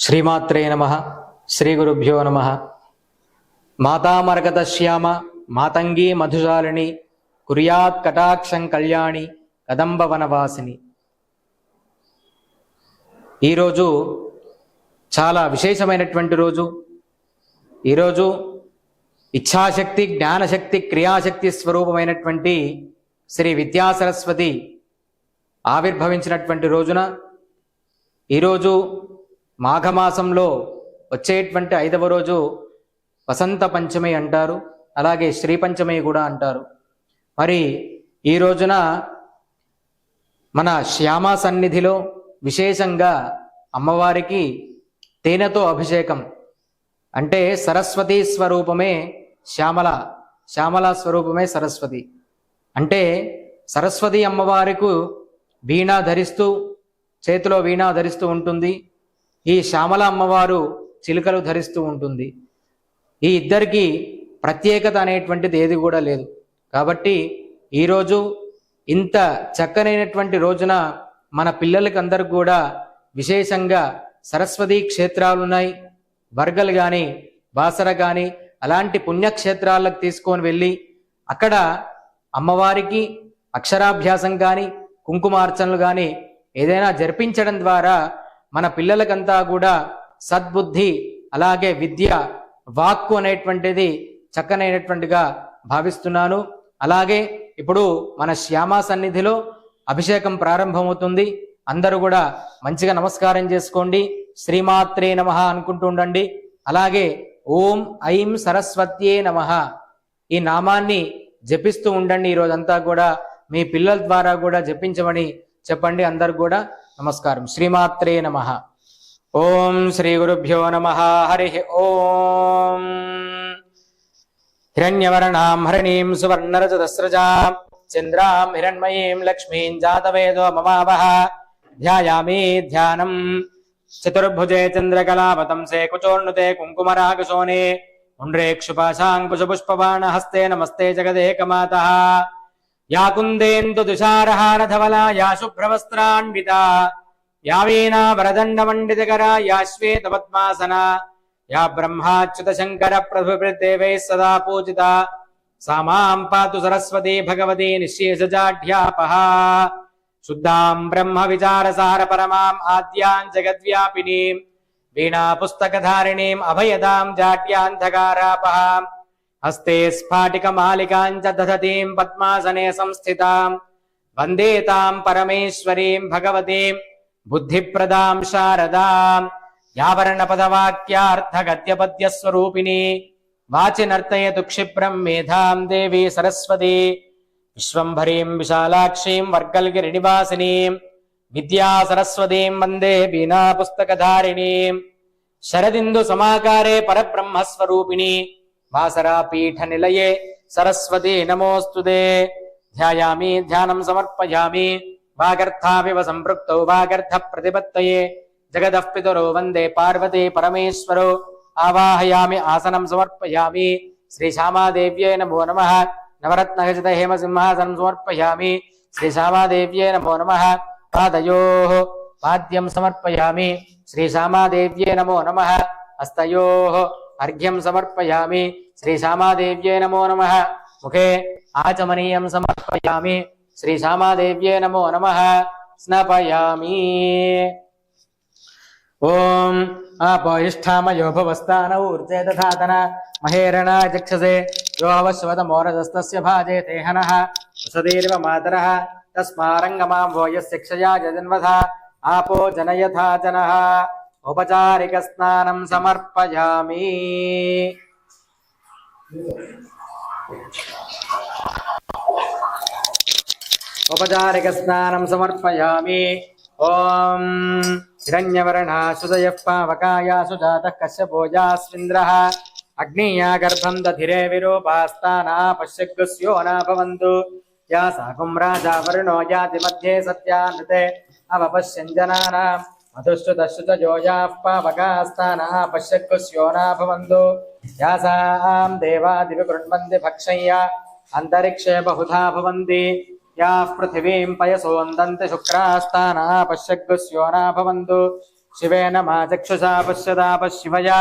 శ్రీమాత్రే నమః. శ్రీ గురుభ్యో నమః. మాతామరకతశ్యామ మాతంగీ మధుశాలిని కుర్యాత్ కటాక్షం కళ్యాణి కదంబ వనవాసిని. ఈరోజు చాలా విశేషమైనటువంటి రోజు. ఈరోజు ఇచ్ఛాశక్తి, జ్ఞానశక్తి, క్రియాశక్తి స్వరూపమైనటువంటి శ్రీ విద్యాసరస్వతి ఆవిర్భవించినటువంటి రోజున ఈరోజు మాఘమాసంలో వచ్చేటువంటి 5వ రోజు వసంత పంచమి అంటారు, అలాగే శ్రీ పంచమి కూడా అంటారు. మరి ఈ రోజున మన శ్యామ సన్నిధిలో విశేషంగా అమ్మవారికి తేనెతో అభిషేకం, అంటే సరస్వతీ స్వరూపమే శ్యామల స్వరూపమే సరస్వతి. అంటే సరస్వతి అమ్మవారికి వీణా ధరిస్తూ, చేతిలో వీణా ధరిస్తూ ఉంటుంది. ఈ శ్యామల అమ్మవారు చిలుకలు ధరిస్తూ ఉంటుంది. ఈ ఇద్దరికి ప్రత్యేకత అనేటువంటిది ఏది కూడా లేదు. కాబట్టి ఈరోజు ఇంత చక్కనైనటువంటి రోజున మన పిల్లలకి అందరికి కూడా విశేషంగా సరస్వతీ క్షేత్రాలు ఉన్నాయి. వర్గలు కానీ, బాసర కానీ అలాంటి పుణ్యక్షేత్రాలకు తీసుకొని వెళ్ళి అక్కడ అమ్మవారికి అక్షరాభ్యాసం కానీ, కుంకుమార్చనలు కానీ ఏదైనా జరిపించడం ద్వారా మన పిల్లలకంతా కూడా సద్బుద్ధి, అలాగే విద్య, వాక్కు అనేటువంటిది చక్కనైనటువంటిగా భావిస్తున్నాను. అలాగే ఇప్పుడు మన శ్యామ సన్నిధిలో అభిషేకం ప్రారంభమవుతుంది. అందరూ కూడా మంచిగా నమస్కారం చేసుకోండి. శ్రీమాత్రే నమః అనుకుంటూ ఉండండి. అలాగే ఓం ఐం సరస్వత్యే నమః ఈ నామాన్ని జపిస్తూ ఉండండి. ఈరోజంతా కూడా మీ పిల్లల ద్వారా కూడా జపించమని చెప్పండి. అందరు కూడా నమస్కారం. శ్రీమాత్రే నమః. ఓం శ్రీ గురుభ్యో నమః. హరి ఓం. హిరణ్యవర్ణాం హరిణీం సువర్ణరజతస్రజాం చంద్రాం హిరణ్మయీం లక్ష్మీం జాతవేదో మమావహ. ధ్యాయామి ధ్యానం చతుర్భుజే చంద్రకళావతంసే కుచోర్ణుతే కుంకుమరాగశోనే పుండ్రేక్షుపాశాంకుశపుష్పబాణ హస్తే నమస్తే జగదేకమాతః. యా కుందేందు తుషారహారధవలా యా శుభ్రవస్త్రాన్వితా యా వీణా వరదండమండితకరా యా శ్వేతపద్మాసనా యా బ్రహ్మాచ్యుత శంకర ప్రభుదేవైః సదా పూజితా సా మాం పాతు సరస్వతీ భగవతి నిశ్శేషజాఢ్యాపహ. శుద్ధాం బ్రహ్మ విచారసార పరమాం ఆద్యాం జగద్వ్యాపినీం వీణా పుస్తకధారిణీం అభయదాం జాడ్యాంధకారాపహాం. హస్తే స్ఫాటికమాలికాం చ దధతీం పద్మాసనే సంస్థితాం వందే తాం పరమేశ్వరీం భగవతీం బుద్ధిప్రదాం శారదాం. యావర్ణపదవాక్యార్థగద్యపద్యస్వరూపిణి వాచి నర్తయతు క్షిప్రం మేధాం దేవి సరస్వతి. విశ్వంభరీం విశాలాక్షీం వర్గల్గిరినివాసినీం విద్యా సరస్వతీం వందే వీణా పుస్తకధారిణీం. శరదిందు సమాకారే పరబ్రహ్మస్వరూపిణి వాసరాపీఠ నిలయే సరస్వతి నమోస్తుతే. ధ్యాయామి ధ్యానం సమర్పయామి వాగర్థావివ సంపృక్తౌ వాగర్థ ప్రతిపత్తయే జగదః పితరో వందే పార్వతీ పరమేశ్వరో. ఆవాహయామి ఆసనం సమర్పయామి శ్రీ శ్యామాదేవ్యై నమో నమః. నవరత్నఖచిత హేమసింహాసనం సమర్పయామి శ్రీ శ్యామాదేవ్యై నమో నమః. పాదయోః పాద్యం సమర్పయామి శ్రీ శ్యామాదేవ్యై నమో నమః. హస్తయోః అర్ఘ్యం సమర్పయామి శ్రీ శ్యామాదేవ్యై నమో నమః. ముఖే ఆచమనీయం సమర్పయామి శ్రీ శ్యామాదేవ్యై నమో నమః. స్నపయామి. ఓం ఆపోయిష్ఠామయో భవస్థాన ఊర్జే దధాతన మహేరణ చక్షసే యో అవశ్వతమోరజస్తస్య భాజే తేహనః వసదేర్వ మాతరః తస్మారంగమాం భోయస్య క్షయా జజన్వథ ఆపో జనయథా జనః. ఔపచారిక స్నానం సమర్పయామి. ఔపచారిక స్నానం సమర్పయామి. ఓం హిరణ్యవర్ణాశుదయః పావకాయాసు జాతః కశ్యపోజాస్వింద్రః అగ్నియా గర్భం దధిరే విరూపాస్తానా పశ్యగ్స్యోనా భవంతు. యా సాకుం రాజా వరుణో యాతి మధ్యే సత్యానృతే అవపశ్యంజనానాం మధుశ్రుతశ్రుతజోయాః పావకాస్తానా పశ్యగ్స్యోనా భవంతు. యాసాం దేవాదివి కృణ్వంతి భక్షయ్య అంతరిక్షే బహుధా భవంతి. या पृथिवीं पयसोन्दन्ति शुक्रास्ताना पश्यग्स्योना भवन्तु शिवेन मा चक्षुषा पश्यदापशिवया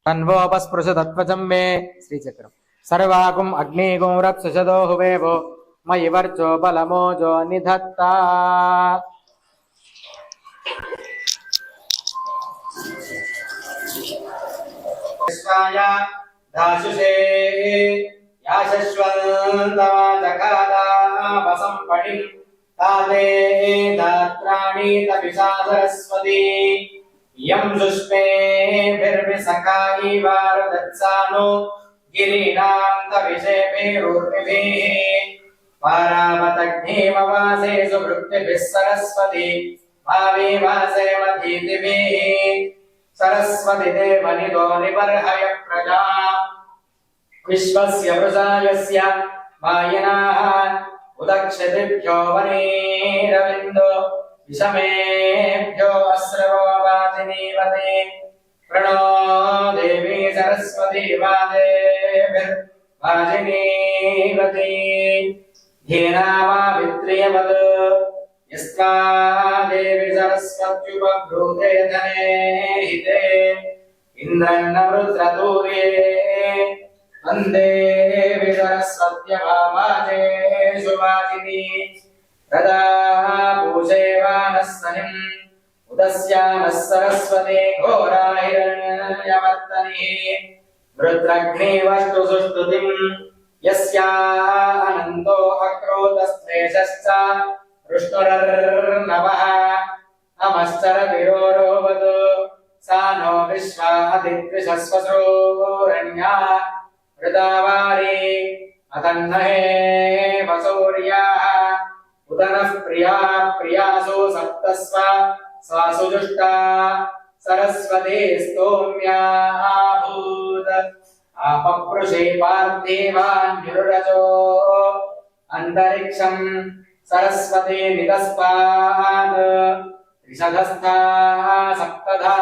तन्वोपस्पृशतत्वचं मे श्रीचक्रम् सर्वागुम् अग्निगुं रत्सुषदो हुवेवो मयि वर्चो बलमोजो निधत्ता दाशुषे याशश्वन्तमाजगादामसम्पणिम् ताते दात्राणि तपिषा सरस्वती यं शुष्मेभिर्विसखायि वारुदत्सानो गिरीणां तविषेभिरुर्विभिः पारावतग्निमवासे सुवृत्तिभिः सरस्वती भाविवासे मधीतिभिः सरस्वती देवनिदो निबर्हय प्रजा विश्वस्य वृषायस्य वायिनाः उदक्षितिभ्यो वनेरविन्दो विषमेभ्यो अश्रवो वाजिनीवते प्रणो देवी सरस्वती वाजिनीवती धीनामावित्रियवद् यस्त्वा देवी सरस्वत्युपब्रूते धने हिते इन्द्रन्न रुद्रतूर्ये वन्दे सरस्वत्यवाजे सुवाजिनी तदा पूषेवानः सनिम् उदस्यानः सरस्वती घोरा हिरण्यवर्तनिः रुद्रग्निवस्तु सुष्टुतिम् यस्या अनन्तो अक्रोतस्त्रेषश्च विष्णुरर्नवः नमश्चरतिरोरोवत् सा नो विश्वादिद्विषस्वसोरण्या हृदावारी अतन्नहे वसौर्याः उदनः प्रिया प्रियासु सप्तस्व स्वासु जुष्टा सरस्वती स्तोम्याभूत् आपपृषे पार्थिवान्युरजो अन्तरिक्षम् सरस्वती निदस्तात् त्रिशतस्था सप्तधा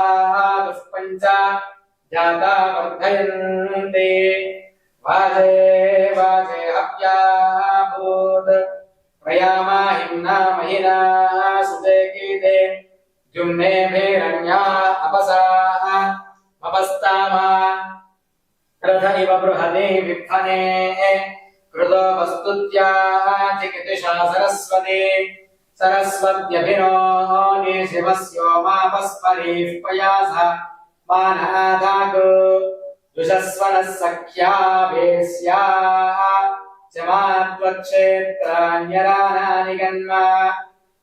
दुष्पञ्च जाता वर्धयन्ते वाजे वाजे हव्याभूत् प्रयामा हिम्ना महिना सुते गीते जुम्ने भेरण्या अपसा अपस्तामा रथ इव बृहदे विफने कृतो वस्तुत्या चिकितिषा सरस्वती सरस्वत्यभिनो शिवस्योमापस्परीः पयास मानहाधाग दुषस्वनः सख्या वेश्या च मात्वक्षेत्राण्यरानानि गन्मा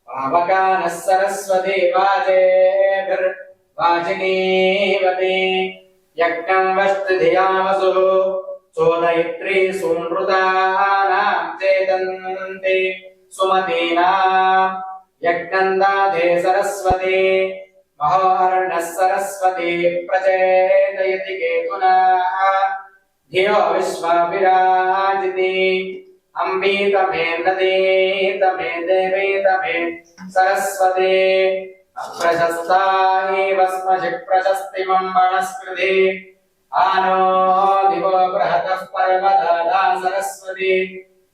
पावकानः सरस्वती वाजेभिर्वाजिनीवती यज्ञं वष्टिधिया वसुः चोदयित्री सुनृतानां चेदन्ति सुमतीनां यज्ञन्दाधे सरस्वती महोर्णः सरस्वती प्रचेदयति केतुना धियो विश्वाभिराजिति अम्बीतमे नदीतमे देवीतमे सरस्वती अप्रशस्ता एव स्मशिक् प्रशस्तिमम्बणस्कृति आनो दिवो बृहतः पर्वदादा सरस्वती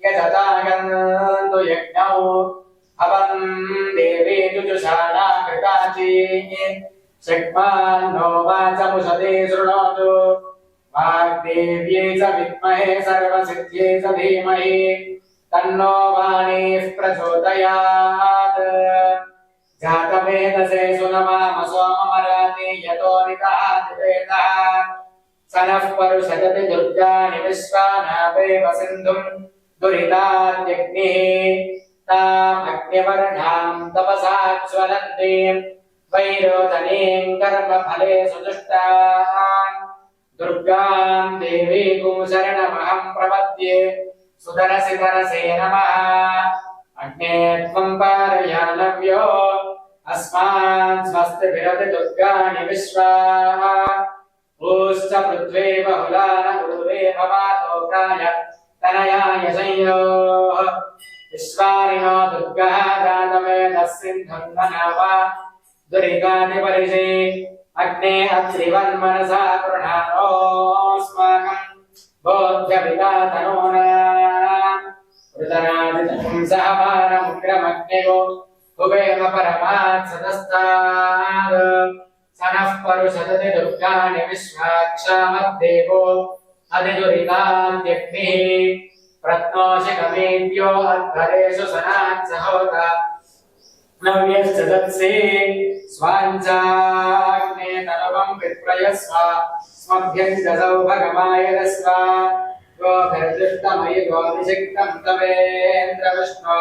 यजतागन्तु यज्ञौ हवन् देवी जुजुषाणा कृताची शक्मान्नो वाचमुषते शृणोतु वाग्देव्यै च विद्महे सर्वसिद्ध्यै च धीमहि तन्नो वाणीः प्रचोदयात् जातवेदसे सुनमाम सोममराति यतो निदहातिवेदः सनः परुषयति दुर्गाणि विश्वानावेव सिन्धुम् दुरिताद्यग्निः ताम् अग्निवर्णां तपसा ज्वलन्तीम् वैरोचनीम् कर्मफले सुदुष्टाम् दुर्गाम् देवीकुं शरणमहम् प्रपद्ये सुतरसि तरसे नमः अग्ने त्वं पारयानव्यो अस्मान् स्वस्तिभिरति दुर्गाणि विश्वाः ऊश्च पृथ्वी बहुलान उर्वे भवातोकाय तनयाय संयोः विश्वारिणो दुर्गः जातवेदः सिन्धुन्ननावा दुरितादिपरिषे अग्ने अत्रिवन्मनसा गृह्णानोऽस्माकम् बोध्यविदातनूना ऋतरादितपुंसः पारमुग्रमग्निगो कुबेम परमात् सतस्तात् सनः परुषदति दुर्गाणि विश्वाक्षामद्देवो अधिदुरिताद्यग्निः प्रत्नोषिकमेभ्यो अध्वरेषु सनात् सहोता नव्यश्च दत्से स्वाञ्चाग्ने तनुवं विप्रयस्व स्मभ्यञ्जसौ भगमायरस्व गोभिर्दुष्टमयि गोभिषिक्तं तवेन्द्र विष्णो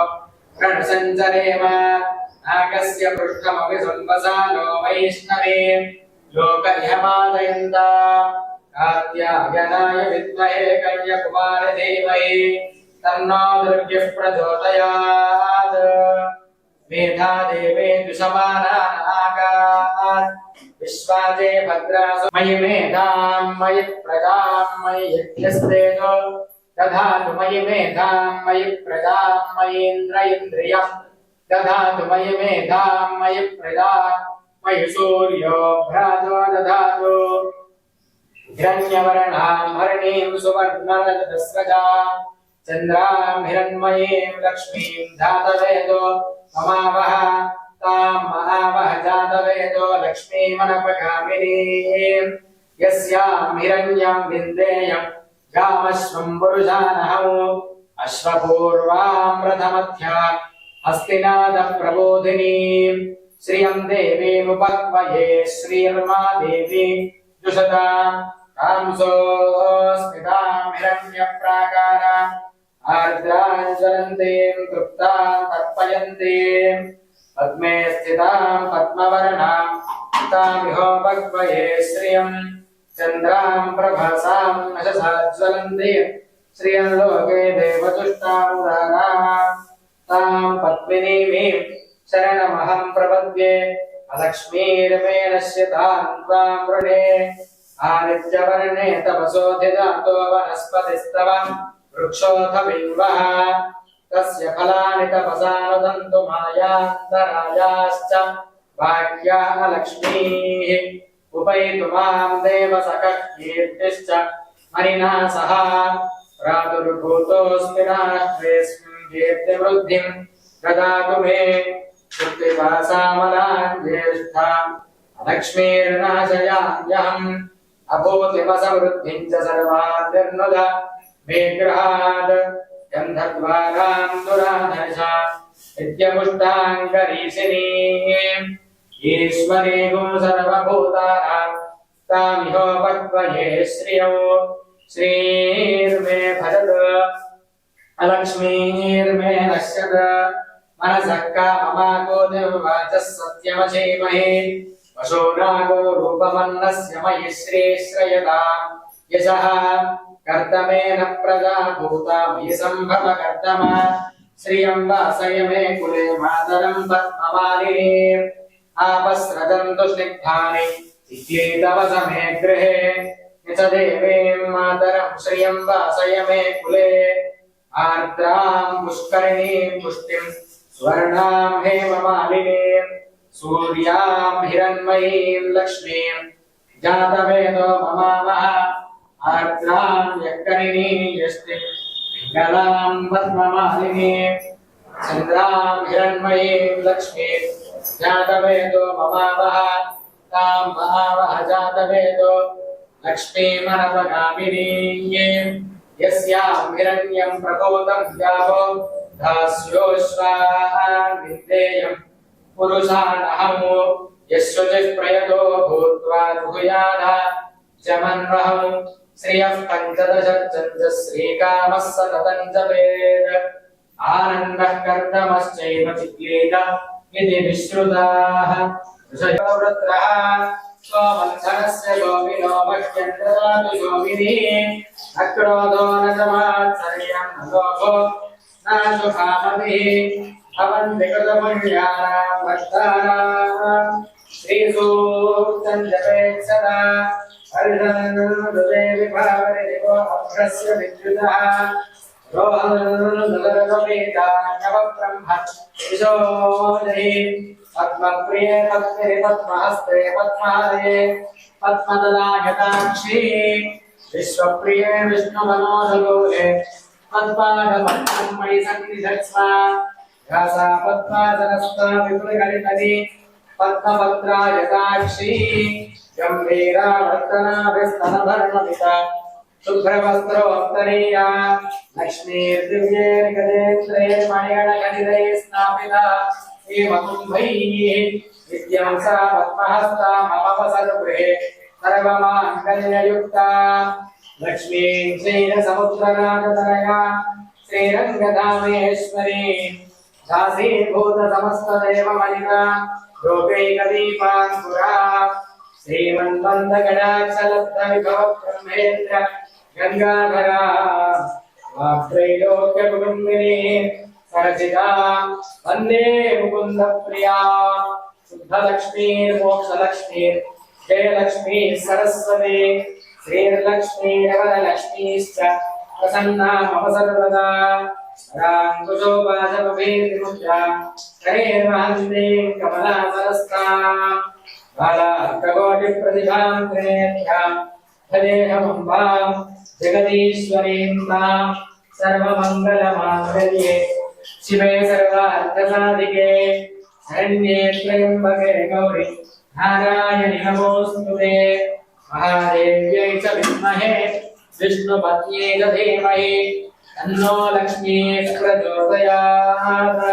प्रणसञ्चरेम नागस्य पृष्ठमपि सुन्वसानो वैष्णवे लोकह्यमादयन्ता कात्यायनाय विद्महे कन्याकुमारि धीमहि तन्नो दुर्गः प्रचोदयात् मेधा देवे दुषमानानागात् विश्वाजे भद्रासु मयि मेधां मयि प्रजां मयि यज्ञस्तेजो दधातु मयि मेधां मयि प्रजां मयीन्द्र इन्द्रियं दधातु मयि मेधां मयि प्रजां मयि सूर्यो भ्राजो दधातु हिरण्यवर्णां हरिणीं सुवर्णरजतस्रजां चन्द्रां हिरण्मयीं लक्ष्मीं धातवेदो ममावह तां महावह जातवेदो लक्ष्मीमनपगामिनीं यस्यां हिरण्यं विन्देयं गामश्वं पुरुषानहौ अश्वपूर्वां रथमध्या हस्तिनादः प्रबोधिनीं श्रियं देवीमुपक्वये श्रीर्मा देवी जुषतां कांसोऽस्मितां हिरण्यप्राकाराम् आर्द्रां ज्वलन्तीं तृप्तां तर्पयन्तीं पद्मे स्थितां पद्मवर्णां तामिहोपक्वये श्रियं चन्द्रां प्रभासां नशसा ज्वलन्तीं श्रियं लोके देवतुष्टामुदारां तां पद्मिनीमीं शरणमहं प्रपद्ये अलक्ष्मीर्मे नश्यतां त्वां वृणे आदित्यवर्णे तपसोऽधिजातो वनस्पतिस्तव वृक्षोऽथ बिम्बः तस्य फलानि तपसानुदन्तु मायान्तरायाश्च भाग्या लक्ष्मीः उपैतु मां देवसखः कीर्तिश्च मणिना सह प्रादुर्भूतोऽस्मि राष्ट्रेऽस्मिन् कीर्तिवृद्धिं ददातु मे कृत्तिवासामलां ज्येष्ठाम् लक्ष्मीर्नाशयाम्यहम् अभूतिमसमृद्धिं च सर्वाद्निर्नुद मे गृहात् गन्धद्वारां दुराधर्षा नित्यपुष्टाङ्गरीषिणीम् ईश्वरीगुं सर्वभूतानां तामिहोपक्वये श्रियौ श्रीर्मे भजत अलक्ष्मीर्मे नश्यत मनसः काममाको निर्वाचः सत्यमशीमहि पशूनागो रूपमन्नस्य मयि श्रीश्रयताम् यशः कर्तमेन प्रजा भूता मयि सम्भव कर्तम श्रियं वासय मे कुले मातरं पद्ममालिनीम् आपस्रजन्तु स्निग्धानि इत्येतवस मे गृहे यच देवीं मातरं श्रियं वासय मे कुले आर्द्रां पुष्करिणीं पुष्टिं स्वर्णां हेममालिनीं सूर्यां हिरण्मयीं लक्ष्मीं जातवेदो ममावह आर्द्रां यक्करिणीं यष्टिं पिङ्गलां पद्ममालिनीं चन्द्रां हिरण्मयीं लक्ष्मीं जातवेदो ममावह तां महावह जातवेदो लक्ष्मीमनपगामिनीं यस्यां हिरण्यं प्रभूतं गावो दास्योऽश्वान् विन्देयं पुरुषानहमो यस्वचिः प्रयतो भूत्वा जुहुयाद चमन्वहं श्रियः पञ्चदशच्चन्द्र श्रीकामः सततं जपेत् आनन्दः कर्दमश्चैव चिक्लेद इति विश्रुताः ऋषयोवृत्रः सोमन्थनस्य गोविनो मह्यन्तदातु योगिनी अक्रोधो न समात्सर्यं न लोभो न सुखामतिः भवन्ति कृतपुण्यानां भक्तानां श्रीसूक्तं जपेत् सदा हरिहरनुदे विभावरिदिवो अभ्रस्य विद्युतः रोहनुदरकपीतान्यवब्रह्म विशोदहि पद्मप्रिये पद्महस्ते पद्महरे पद्मदलायताक्षी विश्वप्रिये विष्णुमनोहरोहे पद्माडपद्मं मयि सन्निधत्स्व यासा पद्मासनस्था विपुलकलितनि पद्मपत्रायताक्षी गम्भीरावर्तनाभिस्तनधर्ममिता शुभ्रवस्त्रोत्तरीया लक्ष्मीर्दिव्येर्गजेन्द्रे मणिगणखनिधे स्नापिता हेमकुम्भैः विद्यां सा पद्महस्ता ममवसर्गृहे सर्वमाङ्गल्ययुक्ता लक्ष्मीं क्षीरसमुद्रराजतनया श्रीरङ्गधामेश्वरी दासीभूत समस्तदेवमलिका लोकैकदीपाङ्कुरा श्रीमन्मन्दगणाक्षलब्धविभव ब्रह्मेन्द्र गङ्गाधरा वाक्त्रैलोक्यकुटुम्बिनी सरसिता वन्दे मुकुन्दप्रिया शुद्धलक्ष्मीर्मोक्षलक्ष्मीर् जयलक्ष्मी सरस्वती श्रीर्लक्ष्मीर्वरलक्ष्मीश्च प्रसन्ना मम सर्वदा राङ्कुशोपाशपभेदिमुद्रा करेर्वहन्ते कमलासरस्ता बालार्ककोटिप्रतिभां त्रिनेत्यां भजेऽहमम्बां जगदीश्वरीं तां सर्वमङ्गलमाङ्गल्ये शिवे सर्वार्थसाधिके शरण्ये त्र्यम्बके गौरि नारायणि नमोऽस्तुते महादेव्यै च विद्महे विष्णुपत्न्यै च धीमहि तन्नो लक्ष्मीः प्रचोदयात्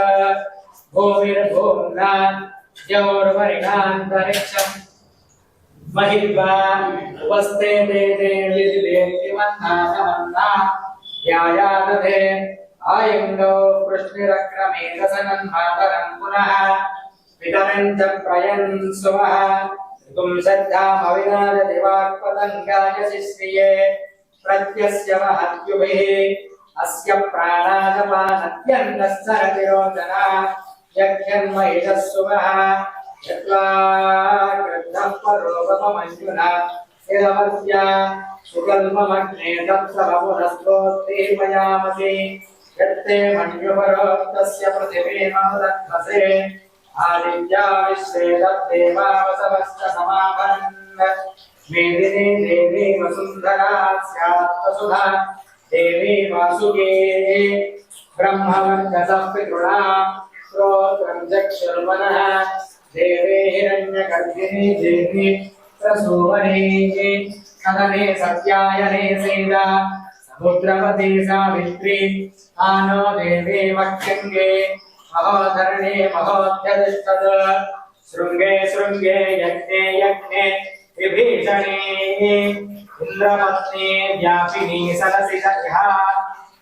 भूमिर्भुवनात् द्यौर्वरिणान्तरिक्षम् महिर्वा उपस्थे देवी देवन्नाथमन्ना ध्यायादधे आयङ्गौ कृष्णिरक्रमेकसनन्मातरं पुनः पितरं च प्रयन् सुमः ऋतुं श्रद्धामविनादति वाक्पतङ्गाय शिश्रिये प्रत्यस्य महद्युभिः अस्य प्राणादपानत्यन्तस्सरतिरोचना यज्ञन्महिषः सुमः यत्त्वा कृद्धः परोपमञ्जुना यदमर्त्या सुकल्पमग्ने तत्सवपुनस्तोत्तीर्मयामसि यत्ते मन्युपरोक्तस्य पृथिवीमनुदत्तसे आदित्या विश्वे तत्देवावसवश्च समाभरन् मेदिनी देवी वसुन्धरा स्यात् वसुधा देवी वासुकी ब्रह्मवर्चसः पितृणा श्रोत्रं चक्षुर्मनः देवी हिरण्यगर्भिणी देवी प्रसूवनी सदने सत्यायने सीता समुद्रवती सावित्री आनो देवी मह्यङ्गे महोधरणे महोध्यतिष्ठत् शृङ्गे शृङ्गे यज्ञे यज्ञे विभीषणे इन्द्रपत्नी व्यापिनी सरसिजहा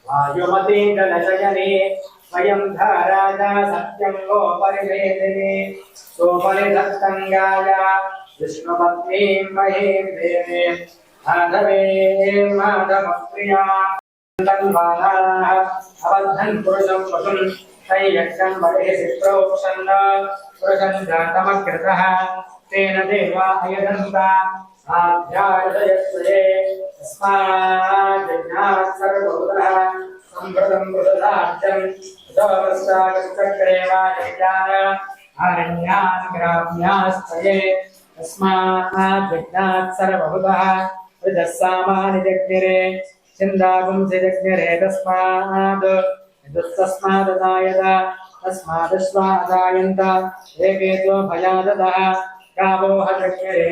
वायुमती जलशयने स्वयं धाराजा सत्यं गोपरिवेदिनी सोपरिधत्तङ्गाया विष्णुपत्नीं महीं देवे माधवे माधवप्रिया तन्वानाः अबद्धन् पुरुषं पशुं तैयक्षं बर्हिषि प्रोक्षन् पुरुषं जातमकृतः तेन देवा अयदन्ता आध्यायदयस्वये तस्माज्जज्ञात् सर्वभूतः सम्भृतं पुरुषार्चं तदवस्तागश्चक्रेवाजज्ञान अरण्यान् ग्राम्यास्तये तस्माज्जज्ञात् सर्वभूतः ऋजः सामानि जज्ञिरे छिन्दागुंसि जज्ञिरे तस्माददायत तस्मादश्वादायन्त एकेतो भयादतः गावो हजज्ञिरे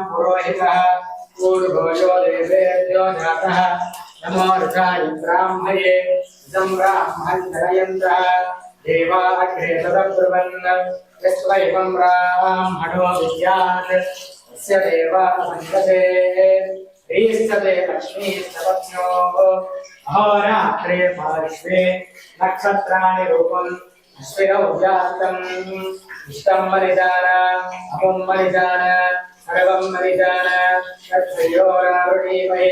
पुरोहितः पूर्वयो देवेभ्यो जातः नमो ऋषाय ब्राह्मये इदं ब्राह्मणं जनयन्तः देवा अग्रे तदब्रुवन् यस्वैवं ब्राह्मणो विद्यात् तस्य देवा सङ्गते ह्रीष्टते लक्ष्मीस्तवत्योः अहोरात्रे पार्श्वे नक्षत्राणि रूपम् अश्विनौ जातम् इष्टं मरिजान अमुं मरिजान सर्वं मरिजान तत्श्रियोरारुणीमहे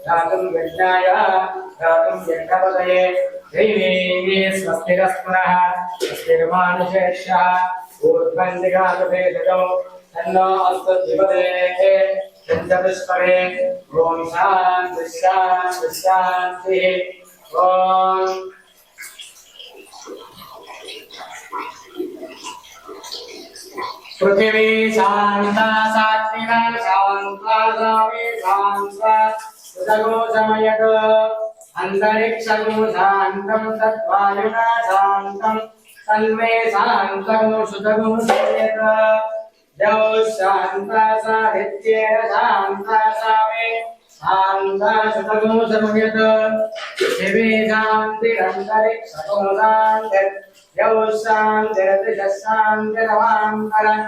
दातुं यज्ञाय दातुं यज्ञपतये दैवी स्वस्तिरस्पुनः स्वस्तिर्मानुषेष्यः ऊर्ध्वन्दिगातुभेदजौ तन्नो अस्मद्विपदे चतुष्परे ॐ शान्तिः शान्तिः शान्तिः ॐ पृथिवी शान्ता सात्विका शान्ता सामे शान्ता सुजगो समयत अन्तरिक्षगो शान्तं तद्वायुना शान्तं तन्मे शान्तगो सुजगो समयत जौ शान्ता साहित्येन शान्ता सामे शान्ता सुजगो समयत शिवे शान्तिरन्तरिक्षगो शान्तिर् यौ शान्तिरतिशः शान्तिरवान्तरः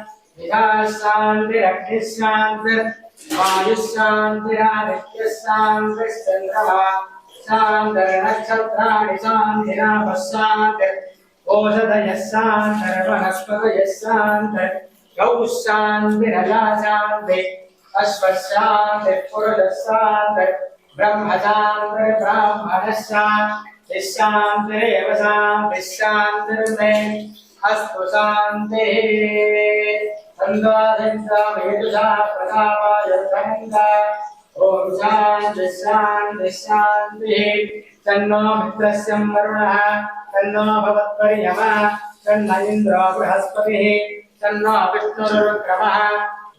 शान्तिरग्निः शान्तिर्वायुः शान्तिरादित्यः शान्तिश्चन्द्रमः शान्तिर्नक्षत्राणि शान्तिरापः शान्तिर्ओषधयः शान्तिर्वनस्पतयः शान्तिर् गौः शान्तिरजा शान्तिः अश्वः शान्तिः पुरुषः शान्तिः ब्रह्म शान्तिर्ब्राह्मणः शान्तिः शान्तिरेव शान्तिः शान्तिर्मे अस्तु शान्तिः सन्दासंसामेतुषा प्रतापाय धनन्दा ॐ शान्तिः शान्तिः शान्तिः तन्नो मित्रस्य वरुणः तन्नो भवत्वर्यमः तन्न इन्द्रो बृहस्पतिः तन्नो विष्णुरुक्रमः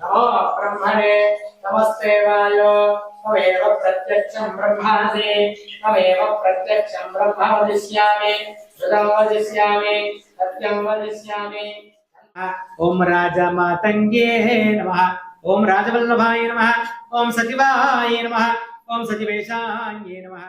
नमो ब्रह्मणे नमस्ते वायो त्वमेव प्रत्यक्षं ब्रह्मासि त्वमेव प्रत्यक्षं ब्रह्म वदिष्यामि श्रुतं वदिष्यामि सत्यं वदिष्यामि। ओम राजमातंगे नमः ओम राजवल्लभाय नमः ओम सचिवाय नमः ओम सचिवेशाय नमः।